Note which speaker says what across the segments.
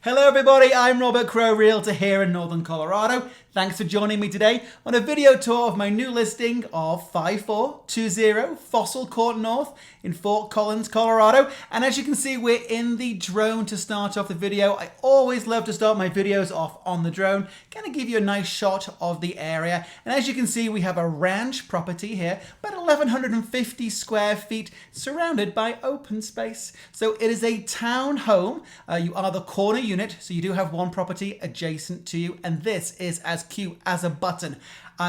Speaker 1: Hello everybody, I'm Robert Crow, Realtor here in Northern Colorado. Thanks for joining me today on a video tour of my new listing of 5420 Fossil Court North in Fort Collins, Colorado. And as you can see, we're in the drone to start off the video. I always love to start my videos off on the drone, kind of give you a nice shot of the area. And as you can see, we have a ranch property here, about 1,150 square feet, surrounded by open space. So it is a town home. You are the corner unit, so you do have one property adjacent to you, and this is as cute as a button.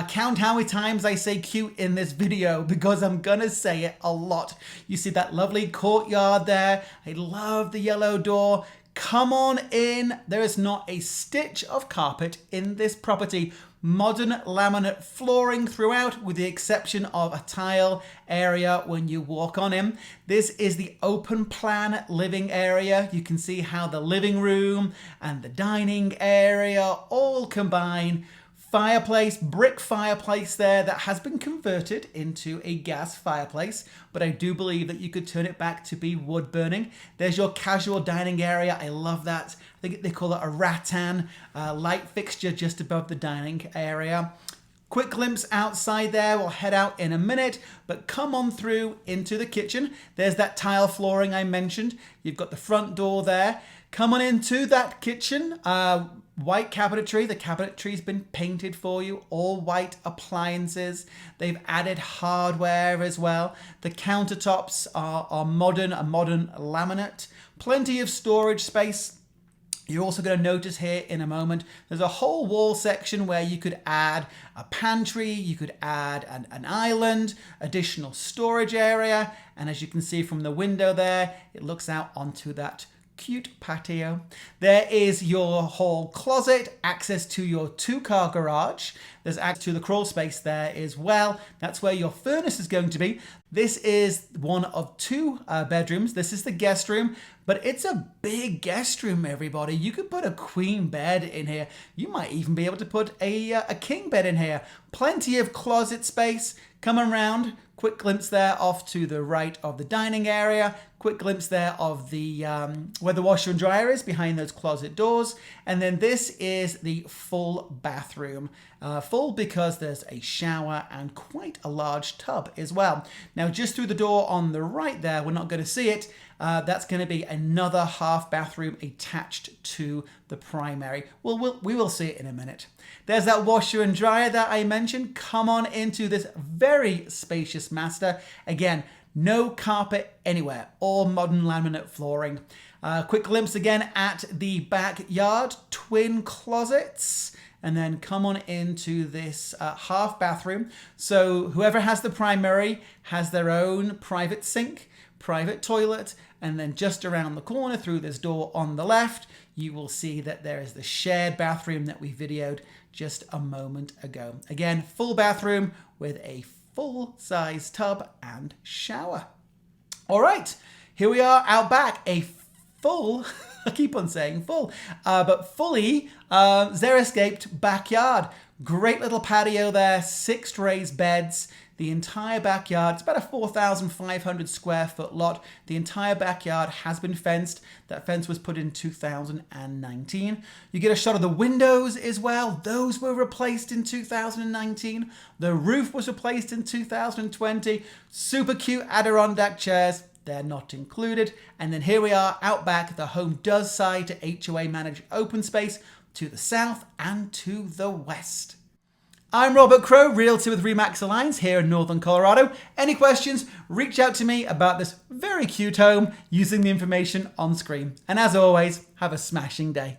Speaker 1: Count how many times I say cute in this video because I'm gonna say it a lot. You see that lovely courtyard there. I love the yellow door. Come on in. There is not a stitch of carpet in this property. Modern laminate flooring throughout, with the exception of a tile area when you walk on in. This is the open plan living area. You can see how the living room and the dining area all combine. Fireplace, brick fireplace there that has been converted into a gas fireplace, but I do believe that you could turn it back to be wood burning. There's your casual dining area. I love that. I think they call it a rattan light fixture just above the dining area. Quick glimpse outside there. We'll head out in a minute, but come on through into the kitchen. There's that tile flooring I mentioned. You've got the front door there. Come on into that kitchen. White cabinetry. The cabinetry's been painted for you. All white appliances. They've added hardware as well. The countertops are modern, a modern laminate. Plenty of storage space. You're also going to notice here in a moment, there's a whole wall section where you could add a pantry, you could add an island, additional storage area. And as you can see from the window there, it looks out onto that cute patio. There is your hall closet, access to your 2-car garage. There's access to the crawl space there as well. That's where your furnace is going to be. This is one of 2 bedrooms. This is the guest room, but it's a big guest room, everybody. You could put a queen bed in here. You might even be able to put a king bed in here. Plenty of closet space. Come around. Quick glimpse there off to the right of the dining area. Quick glimpse there of the where the washer and dryer is behind those closet doors. And then this is the full bathroom. Full because there's a shower and quite a large tub as well. Now just through the door on the right there, we're not going to see it. That's going to be another half bathroom attached to the primary. We will see it in a minute. There's that washer and dryer that I mentioned. Come on into this very spacious master. Again, no carpet anywhere, all modern laminate flooring. Quick glimpse again at the backyard, twin closets. And then come on into this half bathroom. So whoever has the primary has their own private sink, private toilet, and then just around the corner through this door on the left, you will see that there is the shared bathroom that we videoed just a moment ago. Again, full bathroom with a full-size tub and shower. All right, here we are out back, a full, I keep on saying full, but fully xeriscaped backyard. Great little patio there, 6 raised beds. The entire backyard, it's about a 4,500 square foot lot. The entire backyard has been fenced. That fence was put in 2019. You get a shot of the windows as well. Those were replaced in 2019. The roof was replaced in 2020. Super cute Adirondack chairs. They're not included. And then here we are out back. The home does side to HOA managed open space to the south and to the west. I'm Robert Crow, Realtor with RE/MAX Alliance here in Northern Colorado. Any questions, reach out to me about this very cute home using the information on screen. And as always, have a smashing day.